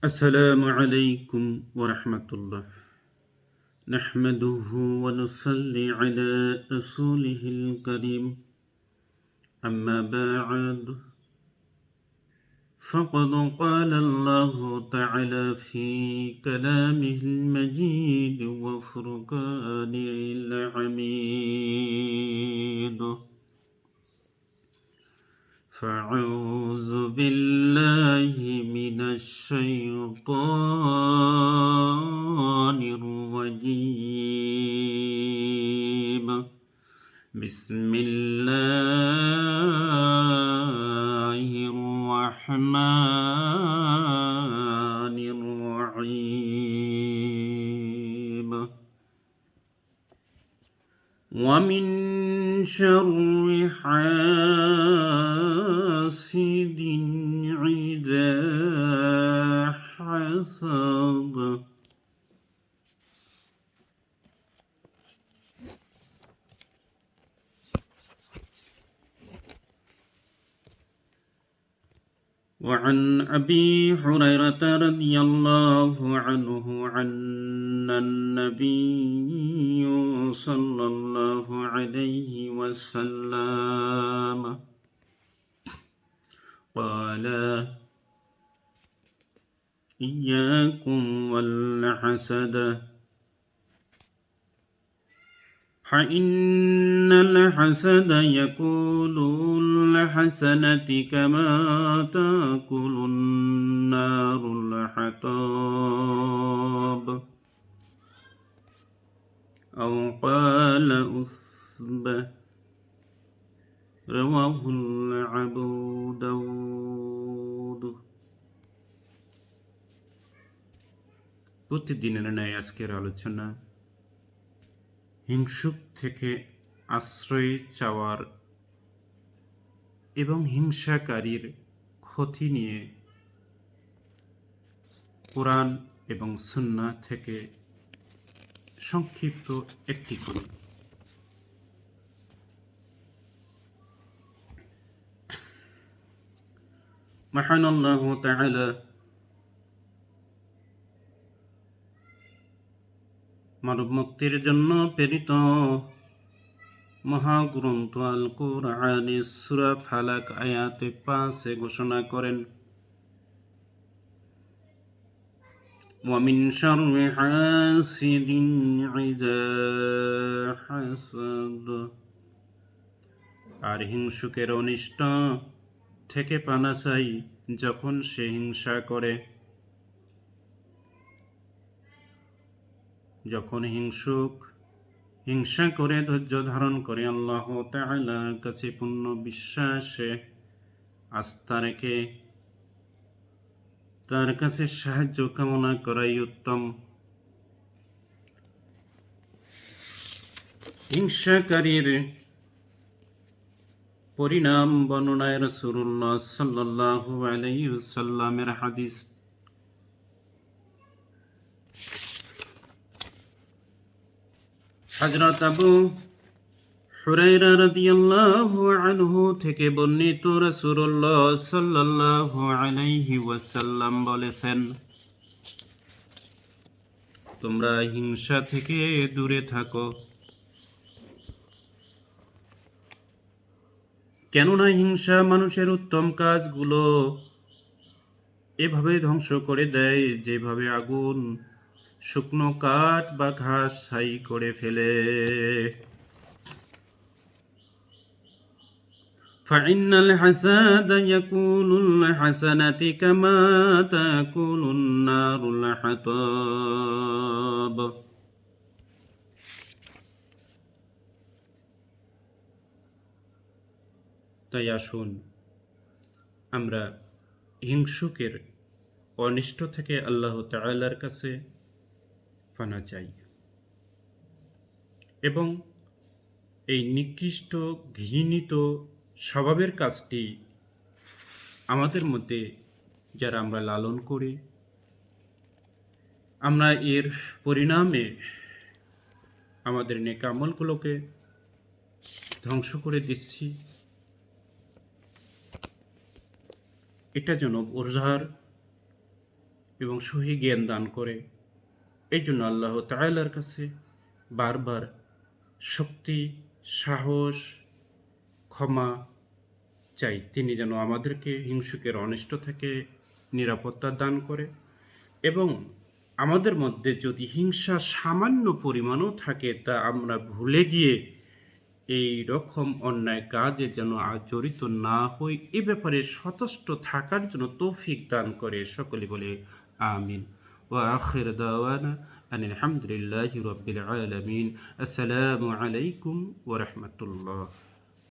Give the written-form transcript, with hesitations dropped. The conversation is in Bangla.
السلام عليكم ورحمة الله. نحمده ونصلي على رسوله الكريم. أما بعد، فقد قال الله تعالى في كلامه المجيد وفرقانه الحميد: فأعوذ بالله من الشيطان الرجيم. بسم الله الرحمن الرحيم. ومن شر حاسد إذا حسد. وعن أبي هريرة رضي الله عنه أن النبي صلى الله عليه وسلم قال: إياكم والحسد، فإن الحسد يأكل الحسنة كما تأكل النار الحطب، أو قال أصبح. رواه أبو داود. প্রতিদিনের ন্যায় আজকের আলোচনা হিংসুক থেকে আশ্রয় চাওয়ার এবং হিংসাকারীর ক্ষতি নিয়ে কোরআন এবং সুন্নাহ থেকে সংক্ষিপ্ত একটি করে। মহান আল্লাহ তাআলা মানব মুক্তির জন্য প্রেরিত মহাগ্রন্থ আল কুরআনে সূরা ফালাক আয়াতে 5 ঘোষণা করেন: ওয়ামিন শাররি হাসিদিন ইযা হাসাদ। আর হিংসুকের অনিষ্ট থেকে পানা চাই যখন সে হিংসা করে। যখন হিংসুক হিংসা করে ধৈর্য ধারণ করে আল্লাহ তাআলার কাছে পূর্ণ বিশ্বাসে আস্থা রেখে তার কাছে সাহায্য কামনা করাই উত্তম। হিংসাকারীর পরিণাম বর্ণনায় রাসূলুল্লাহ সাল্লাল্লাহু আলাইহি ওয়াসাল্লামের হাদিস। হযরত আবু হুরায়রা রাদিয়াল্লাহু আনহু থেকে বর্ণিত, রাসূলুল্লাহ সাল্লাল্লাহু আলাইহি ওয়াসাল্লাম বলেছেন: তোমরা হিংসা থেকে দূরে থাকো, কেননা হিংসা মানুষের উত্তম কাজগুলো এভাবে ধ্বংস করে দেয় যেভাবে আগুন শুকনো কাঠ বা ঘাস ছাই করে ফেলে। فإن الحسد يأكل الحسنة كما تأكل النار الحطب. তাই আসুন আমরা হিংসুকের অনিষ্ট থেকে আল্লাহ তাআলার কাছে পানা চাই এবং এই নিকৃষ্ট ঘৃণিত স্বভাবের কাজটি আমাদের মধ্যে যারা আমরা লালন করি, আমরা এর পরিণামে আমাদের নেক আমলগুলোকে ধ্বংস করে দিচ্ছি। এটা যেন বোঝার এবং সহি জ্ঞান দান করে। এই জন্য আল্লাহ তাআলার কাছে বারবার শক্তি, সাহস, ক্ষমা চাই। তিনি যেন আমাদেরকে হিংসুকের অনিষ্ট থেকে নিরাপত্তা দান করে এবং আমাদের মধ্যে যদি হিংসা সামান্য পরিমাণও থাকে তা আমরা ভুলে গিয়ে এই রকম অন্যায় কাজে যেন জড়িত না হই, এ ব্যাপারে সচেষ্ট থাকার জন্য তৌফিক দান করে। সকলে বলে আমিন। ওয়া আখির দাওয়ানা আনিল হামদুলিল্লাহি রাব্বিল আলামিন। আসসালামু আলাইকুম ওয়া রাহমাতুল্লাহ।